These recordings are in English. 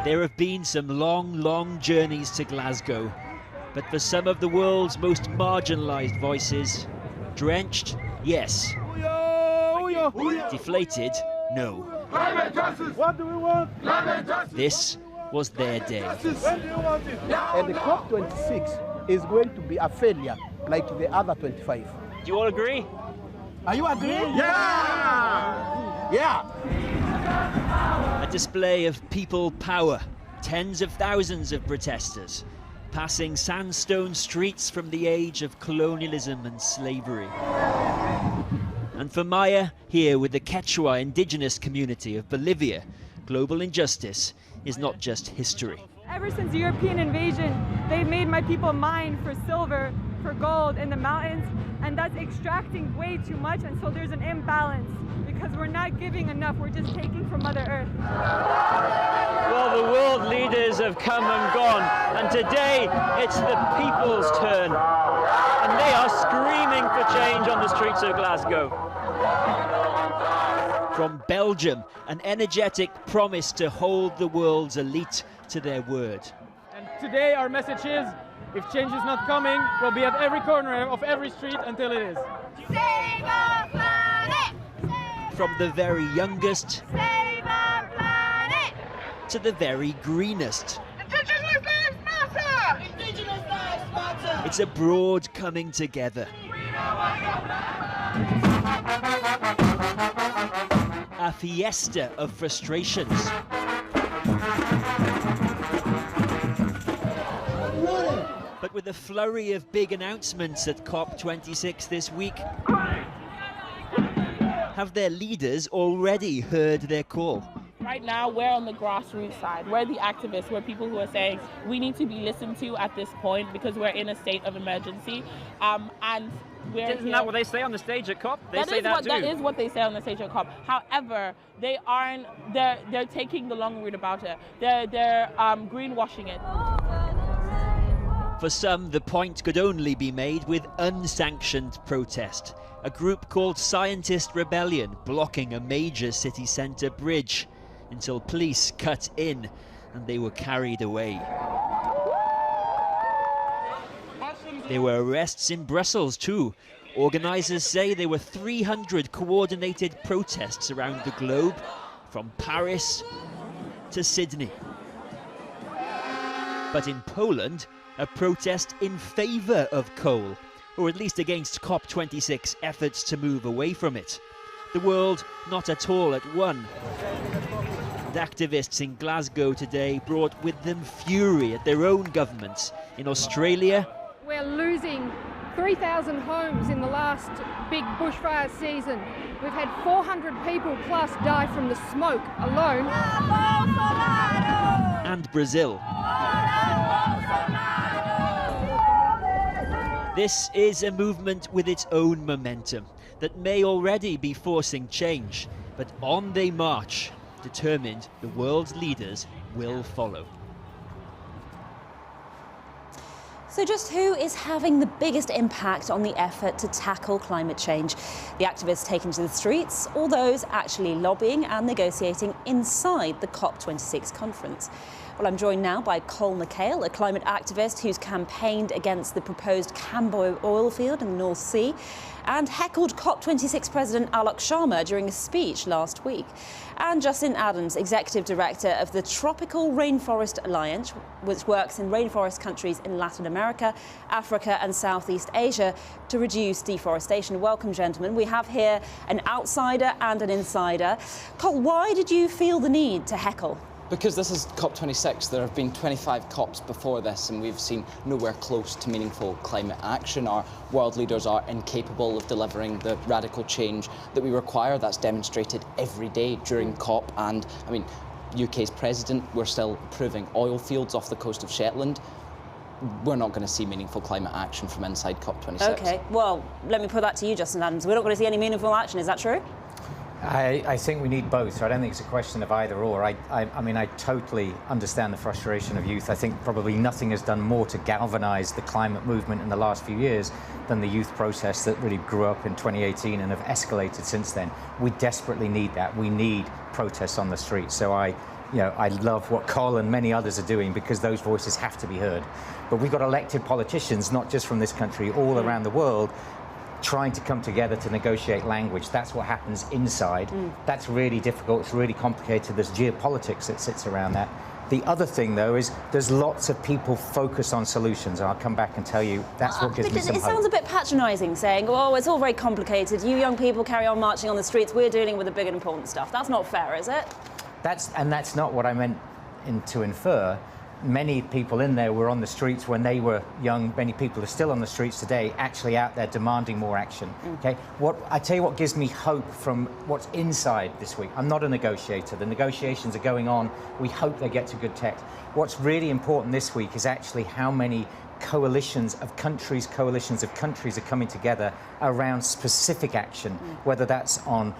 There have been some long, long journeys to Glasgow, but for some of the world's most marginalised voices, drenched, yes. Deflated, no. What do we want? This was their day. And the COP26 is going to be a failure like the other 25. Do you all agree? Are you agreeing? Yeah! Yeah! A display of people power, tens of thousands of protesters, passing sandstone streets from the age of colonialism and slavery. And for Maya, here with the Quechua indigenous community of Bolivia, global injustice is not just history. Ever since the European invasion, they've made my people mine for silver, for gold in the mountains, and that's extracting way too much, and so there's an imbalance because we're not giving enough, we're just taking from Mother Earth. Well, the world leaders have come and gone, and today it's the people's turn. And they are screaming for change on the streets of Glasgow. From Belgium, an energetic promise to hold the world's elite to their word. And today our message is, if change is not coming, we'll be at every corner of every street until it is. Save our planet! From the very youngest Save our planet! to the very greenest. Indigenous lives matter! Indigenous lives matter! It's a broad coming together. A fiesta of frustrations. But with a flurry of big announcements at COP26 this week, have their leaders already heard their call? Right now, we're on the grassroots side. We're the activists. We're people who are saying we need to be listened to at this point because we're in a state of emergency. And isn't that what they say on the stage at COP? They say that too. That is what they say on the stage at COP. However, they aren't. They're taking the long route about it. They're greenwashing it. For some, the point could only be made with unsanctioned protest. A group called Scientist Rebellion blocking a major city centre bridge until police cut in and they were carried away. There were arrests in Brussels too. Organisers say there were 300 coordinated protests around the globe, from Paris to Sydney. But in Poland, a protest in favour of coal, or at least against COP26 efforts to move away from it. The world not at all at one. And activists in Glasgow today brought with them fury at their own governments. In Australia, we're losing 3,000 homes in the last big bushfire season. We've had 400 people plus die from the smoke alone. And Brazil. This is a movement with its own momentum that may already be forcing change, but on they march, determined the world's leaders will follow. So just who is having the biggest impact on the effort to tackle climate change? The activists taking to the streets, or those actually lobbying and negotiating inside the COP26 conference? Well, I'm joined now by Col McHale, a climate activist who's campaigned against the proposed Cambo oil field in the North Sea and heckled COP26 President Alok Sharma during a speech last week. And Justin Adams, Executive Director of the Tropical Rainforest Alliance, which works in rainforest countries in Latin America, Africa and Southeast Asia to reduce deforestation. Welcome, gentlemen. We have here an outsider and an insider. Col, why did you feel the need to heckle? Because this is COP26, there have been 25 COPs before this and we've seen nowhere close to meaningful climate action. Our world leaders are incapable of delivering the radical change that we require. That's demonstrated every day during COP. And I mean, UK's president, we're still approving oil fields off the coast of Shetland. We're not going to see meaningful climate action from inside COP26. OK, well, let me put that to you, Justin Adams. We're not going to see any meaningful action, is that true? I think we need both. I don't think it's a question of either or. I mean, I totally understand the frustration of youth. I think probably nothing has done more to galvanise the climate movement in the last few years than the youth protests that really grew up in 2018 and have escalated since then. We desperately need that. We need protests on the streets. So I I love what Col and many others are doing because those voices have to be heard. But we've got elected politicians, not just from this country, all around the world, trying to come together to negotiate language. That's what happens inside. That's really difficult. It's really complicated. There's geopolitics that sits around that. The other thing, though, is there's lots of people focused on solutions. I'll come back and tell you that's what gives me some hope. It sounds a bit patronising, saying, oh, it's all very complicated. You young people carry on marching on the streets. We're dealing with the big and important stuff. That's not fair, is it? That's not what I meant to infer. Many people in there were on the streets when they were young. Many people are still on the streets today, actually out there demanding more action. Okay, I tell you what gives me hope from what's inside this week. I'm not a negotiator. The negotiations are going on. We hope they get to good text. What's really important this week is actually how many coalitions of countries are coming together around specific action, whether that's on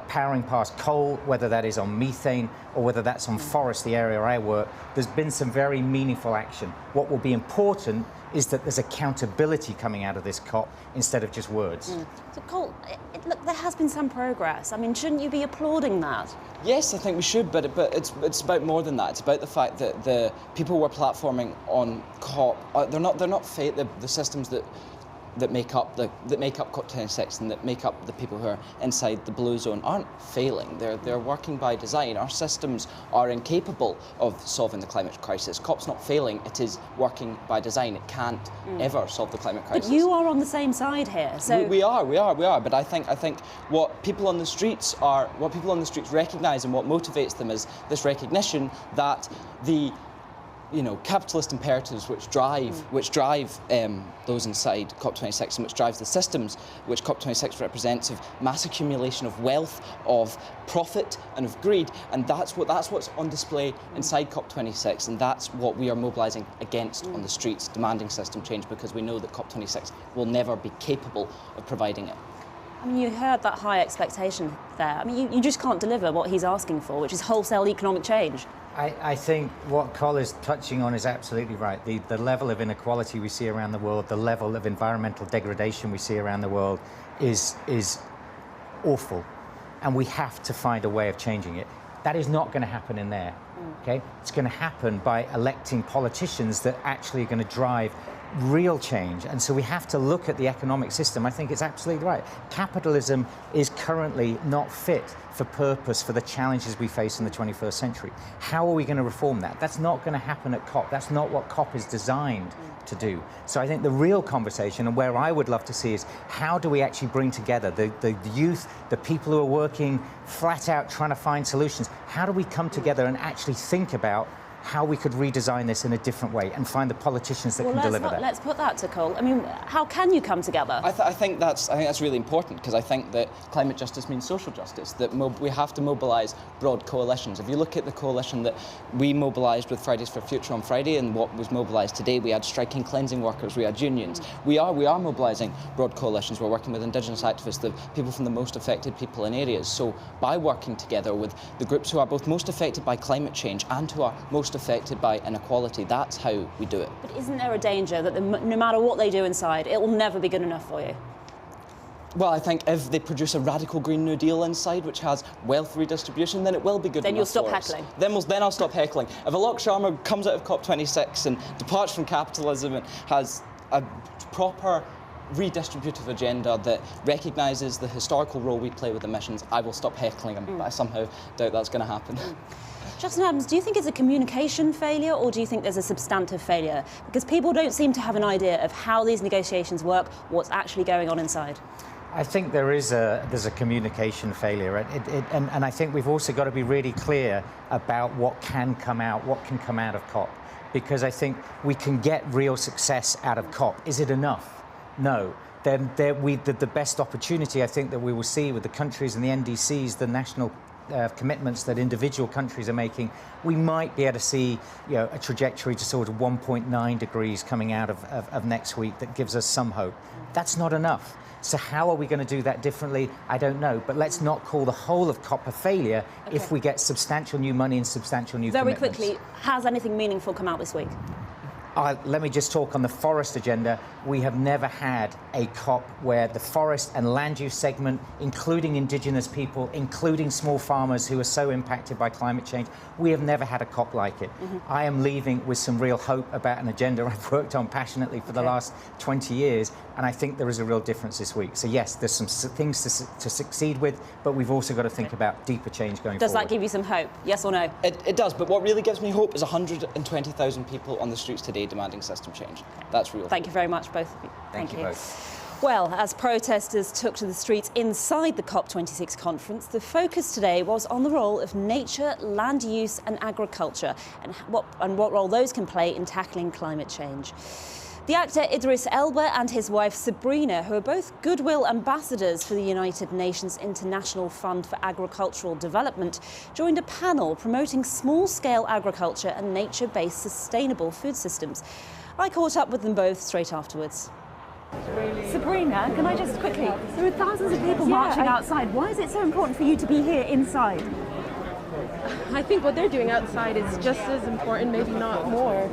powering past coal, whether that is on methane, or whether that's on forest, the area I work. There's been some very meaningful action. What will be important is that there's accountability coming out of this COP instead of just words. So, Col, look, there has been some progress. I mean, shouldn't you be applauding that? Yes, I think we should, but it's about more than that. It's about the fact that the people we're platforming on COP, they're not fake. The systems that make up COP26 and that make up the people who are inside the blue zone aren't failing. They're working by design. Our systems are incapable of solving the climate crisis. COP's not failing. It is working by design. It can't ever solve the climate crisis. But you are on the same side here. So we are. But I think what people on the streets recognise and what motivates them is this recognition that the capitalist imperatives which drive those inside COP26 and which drives the systems which COP26 represents of mass accumulation of wealth, of profit and of greed, and that's what's on display inside COP26, and that's what we are mobilising against on the streets, demanding system change, because we know that COP26 will never be capable of providing it. I mean, you heard that high expectation there. I mean, you just can't deliver what he's asking for, which is wholesale economic change. I think what Col is touching on is absolutely right. The level of inequality we see around the world, the level of environmental degradation we see around the world is awful. And we have to find a way of changing it. That is not going to happen in there. Okay? It's going to happen by electing politicians that actually are going to drive real change. And so we have to look at the economic system. I think it's absolutely right. Capitalism is currently not fit for purpose for the challenges we face in the 21st century. How are we going to reform that? That's not going to happen at COP. That's not what COP is designed to do. So I think the real conversation, and where I would love to see, is how do we actually bring together the youth, the people who are working flat out trying to find solutions? How do we come together and actually think about how we could redesign this in a different way and find the politicians that can deliver that? Let's put that to Col. I mean, how can you come together? I think that's really important, because I think that climate justice means social justice, that we have to mobilise broad coalitions. If you look at the coalition that we mobilised with Fridays for Future on Friday and what was mobilised today, we had striking cleansing workers, we had unions. We are mobilising broad coalitions. We're working with Indigenous activists, the people from the most affected people in areas. So by working together with the groups who are both most affected by climate change and who are most affected by inequality, that's how we do it. But isn't there a danger that no matter what they do inside, it will never be good enough for you? Well, I think if they produce a radical Green New Deal inside, which has wealth redistribution, then it will be good enough. Then you'll stop heckling. Then I'll stop heckling. If Alok Sharma comes out of COP26 and departs from capitalism and has a proper redistributive agenda that recognises the historical role we play with emissions, I will stop heckling him. But I somehow doubt that's going to happen. Justin Adams, do you think it's a communication failure, or do you think there's a substantive failure? Because people don't seem to have an idea of how these negotiations work, what's actually going on inside. I think there's a communication failure, and I think we've also got to be really clear about what can come out of COP, because I think we can get real success out of COP. Is it enough? No. The best opportunity I think that we will see with the countries and the NDCs, the national commitments that individual countries are making, we might be able to see a trajectory to sort of 1.9 degrees coming out of next week that gives us some hope. That's not enough. So how are we going to do that differently? I don't know. But let's not call the whole of COP a failure if we get substantial new money and substantial new commitments. Very quickly, has anything meaningful come out this week? Let me just talk on the forest agenda. We have never had a COP where the forest and land use segment, including indigenous people, including small farmers who are so impacted by climate change, we have never had a COP like it. I am leaving with some real hope about an agenda I've worked on passionately for the last 20 years, and I think there is a real difference this week. So yes, there's some things to succeed with, but we've also got to think about deeper change going forward. Does that give you some hope? Yes or no? It does, but what really gives me hope is 120,000 people on the streets today demanding system change. That's real. Thank you very much, both of you. Thank you both. Well, as protesters took to the streets inside the COP26 conference, the focus today was on the role of nature, land use and agriculture, and what role those can play in tackling climate change. The actor Idris Elba and his wife Sabrina, who are both goodwill ambassadors for the United Nations International Fund for Agricultural Development, joined a panel promoting small-scale agriculture and nature-based sustainable food systems. I caught up with them both straight afterwards. Sabrina, can I just quickly, there are thousands of people marching outside. Why is it so important for you to be here inside? I think what they're doing outside is just as important, maybe not more.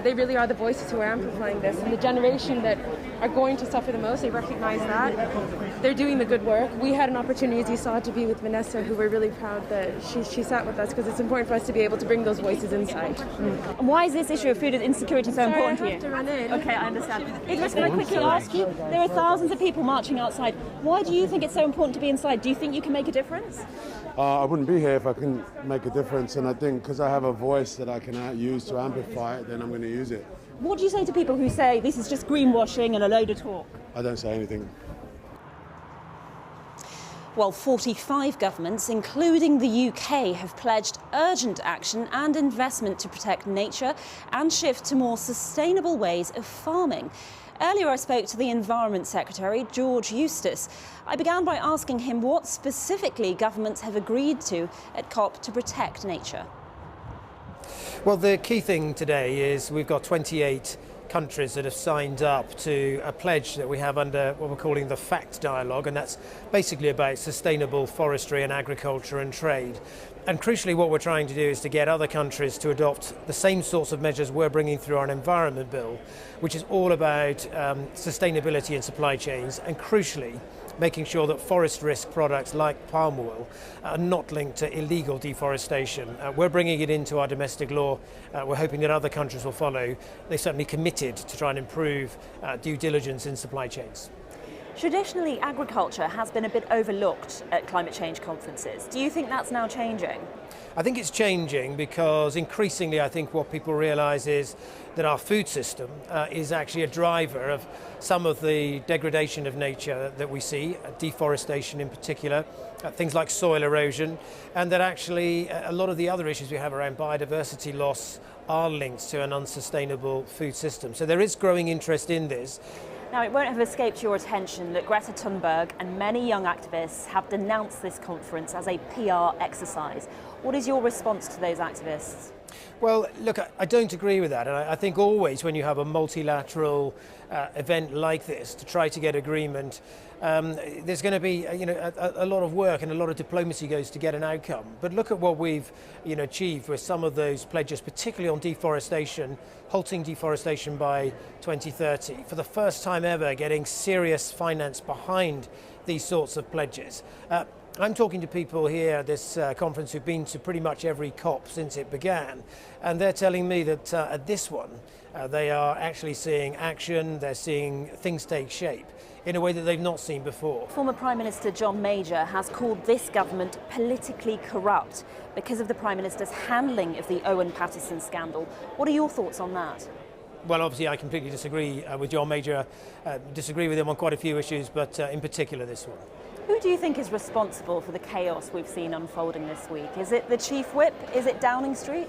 They really are the voices who are amplifying this, and the generation that are going to suffer the most, they recognise that. They're doing the good work. We had an opportunity, as you saw, to be with Vanessa, who we're really proud that she sat with us, because it's important for us to be able to bring those voices inside. And why is this issue of food insecurity so important to you? I have to run in. Okay, I understand. Idris, can I quickly ask you, there are thousands of people marching outside. Why do you think it's so important to be inside? Do you think you can make a difference? I wouldn't be here if I couldn't make a difference, and I think because I have a voice that I can use to amplify it, then I'm going to use it. What do you say to people who say this is just greenwashing and a load of talk? I don't say anything. Well, 45 governments, including the UK, have pledged urgent action and investment to protect nature and shift to more sustainable ways of farming. Earlier I spoke to the Environment Secretary, George Eustace. I began by asking him what specifically governments have agreed to at COP to protect nature. Well, the key thing today is we've got 28 countries that have signed up to a pledge that we have under what we're calling the FACT dialogue, and that's basically about sustainable forestry and agriculture and trade. And crucially, what we're trying to do is to get other countries to adopt the same sorts of measures we're bringing through our environment bill, which is all about sustainability in supply chains, and crucially, making sure that forest risk products like palm oil are not linked to illegal deforestation. We're bringing it into our domestic law. We're hoping that other countries will follow. They're certainly committed to try and improve due diligence in supply chains. Traditionally, agriculture has been a bit overlooked at climate change conferences. Do you think that's now changing? I think it's changing because increasingly I think what people realise is that our food system is actually a driver of some of the degradation of nature that we see, deforestation in particular, things like soil erosion, and that actually a lot of the other issues we have around biodiversity loss are linked to an unsustainable food system. So there is growing interest in this. Now, it won't have escaped your attention that Greta Thunberg and many young activists have denounced this conference as a PR exercise. What is your response to those activists? Well, look, I don't agree with that. And I think always when you have a multilateral event like this to try to get agreement, there's going to be a lot of work and a lot of diplomacy goes to get an outcome. But look at what we've achieved with some of those pledges, particularly on deforestation, halting deforestation by 2030. For the first time ever, getting serious finance behind these sorts of pledges. I'm talking to people here at this conference who've been to pretty much every COP since it began, and they're telling me that at this one they are actually seeing action, they're seeing things take shape in a way that they've not seen before. Former Prime Minister John Major has called this government politically corrupt because of the Prime Minister's handling of the Owen Paterson scandal. What are your thoughts on that? Well, obviously I completely disagree with John Major, disagree with him on quite a few issues, but in particular this one. Who do you think is responsible for the chaos we've seen unfolding this week? Is it the Chief Whip? Is it Downing Street?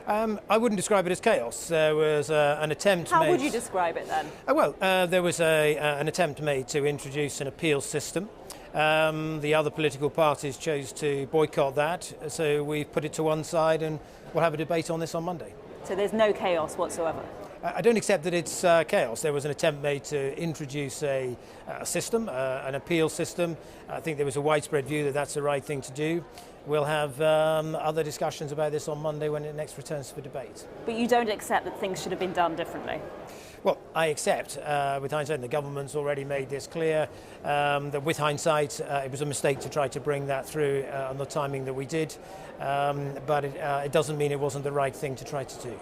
I wouldn't describe it as chaos. There was an attempt made... How would you describe it then? There was an attempt made to introduce an appeal system. The other political parties chose to boycott that, so we've put it to one side and we'll have a debate on this on Monday. So there's no chaos whatsoever? I don't accept that it's chaos. There was an attempt made to introduce a system, an appeal system. I think there was a widespread view that that's the right thing to do. we'll have other discussions about this on Monday when it next returns for debate. But you don't accept that things should have been done differently? Well, I accept, with hindsight, and the government's already made this clear, that with hindsight, it was a mistake to try to bring that through on the timing that we did, but it doesn't mean it wasn't the right thing to try to do.